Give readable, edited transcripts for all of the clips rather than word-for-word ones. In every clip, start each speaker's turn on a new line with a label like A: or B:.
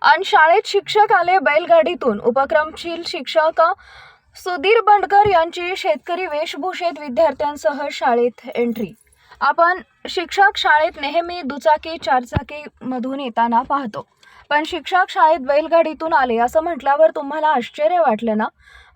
A: आणि शाळेत शिक्षक आले बैलगाडीतून उपक्रमशील शिक्षक सुधीर बंडकर यांची शेतकरी वेशभूषेत विद्यार्थ्यांसह शाळेत एंट्री। आपण शिक्षक शाळेत नेहमी दुचाकी चारचाकी मधून येताना पाहतो, पण शिक्षक शाळेत बैलगाडीतून आले असं म्हटल्यावर तुम्हाला आश्चर्य वाटलं ना?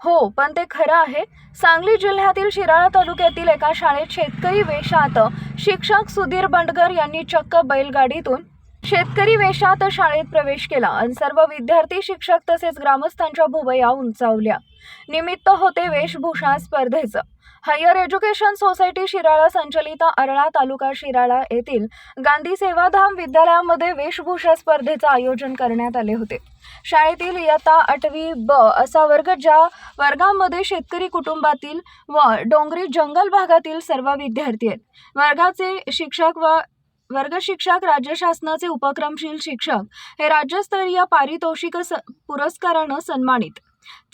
A: हो, पण ते खरं आहे। सांगली जिल्ह्यातील शिराळा तालुक्यातील एका शाळेत शेतकरी वेशात शिक्षक सुधीर बंडकर यांनी चक्क बैलगाडीतून शेतकरी वेशात शाळेत प्रवेश केला आणि सर्व विद्यार्थी, शिक्षक तसेच ग्रामस्थांच्या भुवया उंचावल्या। निमित्त होते वेशभूषा स्पर्धेचं। हायर एज्युकेशन सोसायटी शिराळा संचलित आरळा तालुका शिराळा येथील गांधी सेवाधाम विद्यालयामध्ये वेशभूषा स्पर्धेचं आयोजन करण्यात आले होते। शाळेतील इयत्ता 8वी ब असा वर्ग, ज्या वर्गामध्ये शेतकरी कुटुंबातील व डोंगरी जंगल भागातील सर्व विद्यार्थी आहेत। वर्गाचे शिक्षक व वर्ग शिक्षक, राज्य शासनाचे उपक्रमशील शिक्षक हे राज्यस्तरीय पारितोषिक पुरस्कारानं सन्मानित।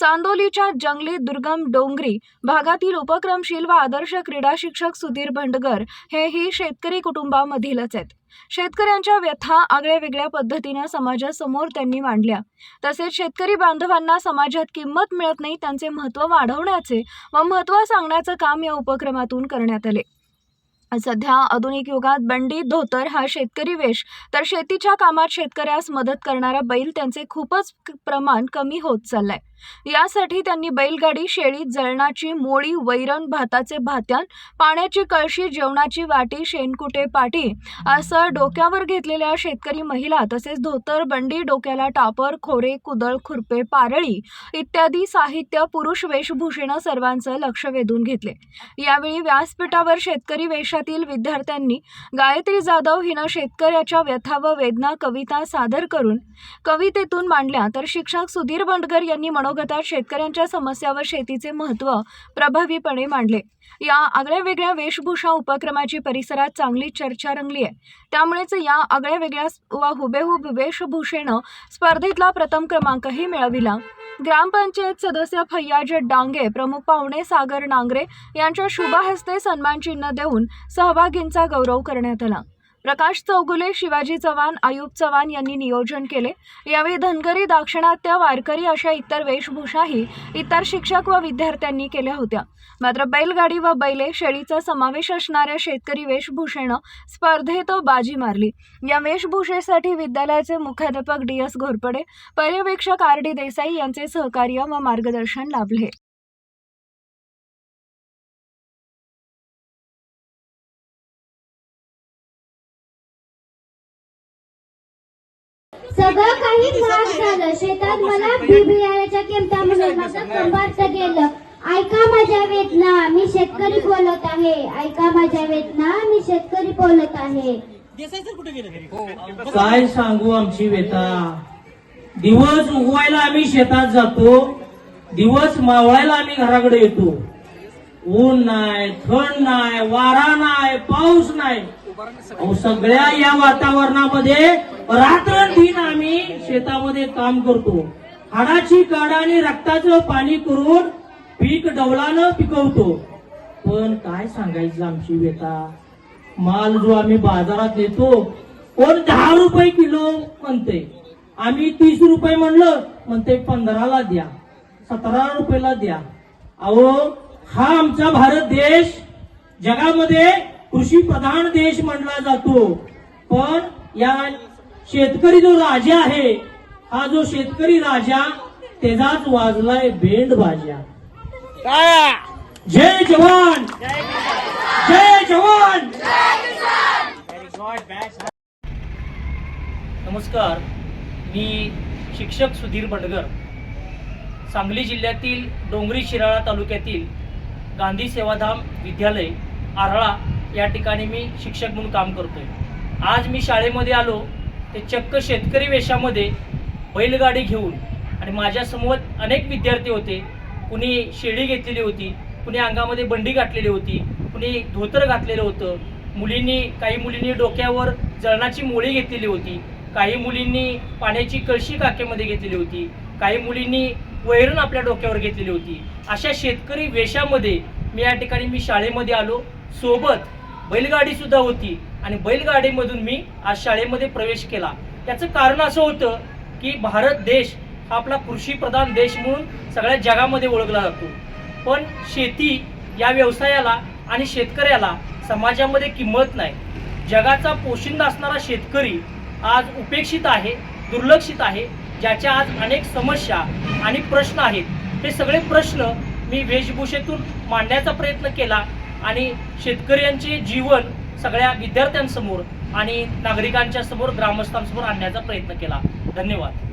A: चांदोलीच्या जंगली दुर्गम डोंगरी भागातील उपक्रमशील व आदर्श क्रीडा शिक्षक सुधीर बंडकर हेही शेतकरी कुटुंबामधीलच आहेत। शेतकऱ्यांच्या व्यथा आगळ्या वेगळ्या पद्धतीने समाजासमोर त्यांनी मांडल्या। तसेच शेतकरी बांधवांना समाजात किंमत मिळत नाही, त्यांचे महत्त्व वाढवण्याचे व महत्त्व सांगण्याचं काम या उपक्रमातून करण्यात आले। सध्या आधुनिक युगात बंडी धोतर हा शेतकरी वेश, तर शेतीच्या कामात शेतकऱ्यास मदत करणारा बैल त्यांचे खूपच प्रमाण कमी होत चाललंय। यासाठी त्यांनी बैलगाडी, शेळी, जळणाची मोळी, वैरण, भाताचे भात्यान, पाण्याची कळशी, जेवणाची वाटी, शेणकुटे पाटी असं डोक्यावर घेतलेल्या शेतकरी महिला, तसेच धोतर, बंडी, डोक्याला टापर, खोरे, कुदळ, खुरपे, पारळी इत्यादी साहित्य पुरुष वेशभूषेनं सर्वांचं लक्ष वेधून घेतले। यावेळी व्यासपीठावर शेतकरी वेशातील विद्यार्थ्यांनी गायत्री जाधव हिनं शेतकऱ्याच्या व्यथा व वेदना कविता सादर करून कवितेतून मांडल्या, तर शिक्षक सुधीर बंडकर यांनी मनोगतात शेतकऱ्यांच्या समस्या व शेतीचे महत्त्व प्रभावीपणे मांडले। या आगळ्या वेगळ्या वेशभूषा उपक्रमाची परिसरात चांगली चर्चा रंगली आहे। त्यामुळेच या आगळ्या वेगळ्या व हुबेहूब वेशभूषेनं स्पर्धेतला प्रथम क्रमांकही मिळविला। ग्रामपंचायत सदस्य फैयाज डांगे, प्रमुख पाहुणे सागर नांगरे यांच्या शुभ हस्ते सन्मान चिन्ह देऊन सहभागींचा गौरव करण्यात आला। प्रकाश चौगुले, शिवाजी चव्हाण, आयुब चव्हाण यांनी नियोजन केले। यावेळी धनगरी, दाक्षिणात्य, वारकरी अशा इतर वेशभूषाही इतर शिक्षक व विद्यार्थ्यांनी केल्या होत्या। मात्र बैलगाडी व बैले, शेळीचा समावेश असणाऱ्या शेतकरी वेशभूषेनं स्पर्धेत बाजी मारली। या वेशभूषेसाठी विद्यालयाचे मुख्याध्यापक DS घोरपडे, पर्यवेक्षक RD देसाई यांचे सहकार्य व मार्गदर्शन लाभले।
B: सगळं काही महाग झालं, शेतात मला बियाण्याच्या किमतीमुळे माझं कंबारत गेलं। ऐका माझ्या वेदना, मी शेतकरी बोलत आहे। ऐका माझ्या वेदना, मी शेतकरी बोलत आहे।
C: काय सांगू आमची व्यथा। दिवस उगवायला आम्ही शेतात जातो, दिवस मावळायला आम्ही घराकडे येतो। ऊन नाही, थंड नाही, वारा नाही, पाऊस नाही, सगळ्या या वातावरणामध्ये रात्रंदिन आम्ही शेतामध्ये काम करतो। हाडाची काढ आणि रक्ताचं पाणी करून पीक डवलानं पिकवतो। पण काय सांगायचं आमची व्यथा। माल जो आम्ही बाजारात नेतो, कोण 10 रुपये किलो म्हणते, आम्ही 30 रुपये म्हणलं म्हणते 15ला द्या, 17 रुपयाला द्या। अहो, हा आमचा भारत देश जगामध्ये कृषी प्रधान देश म्हणला जातो, पण या शेतकरी जो राजा आहे, हा जो शेतकरी राजा त्याचाच वाजलाय बेंड बाजा। जय जवान, जय जवान।
D: नमस्कार, मी शिक्षक सुधीर बंडकर, सांगली जिल्ह्यातील डोंगरी शिराळा तालुक्यातील गांधी सेवाधाम विद्यालय आरळा या ठिकाणी मी शिक्षक म्हणून काम करतोय। आज मी शाळेमध्ये आलो ते चक्क शेतकरी वेशामध्ये बैलगाडी घेऊन, आणि माझ्यासमोर अनेक विद्यार्थी होते। कुणी शेळी घेतलेली होती, कुणी अंगामध्ये बंडी घातलेली होती, कुणी धोतर घातलेलं होतं। काही मुलींनी डोक्यावर जळणाची मोळी घेतलेली होती, काही मुलींनी पाण्याची कळशी काखेमध्ये घेतलेली होती, काही मुलींनी वैरण आपल्या डोक्यावर घेतलेली होती। अशा शेतकरी वेशामध्ये या ठिकाणी मी शाळेमध्ये आलो, सोबत बैलगाडी सुद्धा होती आणि बैलगाडीमधून मी आज शाळेमध्ये प्रवेश केला. त्याचं कारण असं होतं की भारत देश हा आपला कृषीप्रधान देश म्हणून सगळ्या जगामध्ये ओळखला जातो, पण शेती या व्यवसायाला आणि शेतकऱ्याला समाजामध्ये किंमत नाही. जगाचा पोशिंदा असणारा शेतकरी आज उपेक्षित आहे, दुर्लक्षित आहे, ज्याच्या आज अनेक समस्या आणि प्रश्न आहेत. हे सगळे प्रश्न मी वेशभूषेतून मांडण्याचा प्रयत्न केला आणि शेतकऱ्यांचे जीवन सगळ्या विद्यार्थ्यांसमोर आणि नागरिकांच्या समोर, ग्रामस्थांसमोर आणण्याचा प्रयत्न केला. धन्यवाद.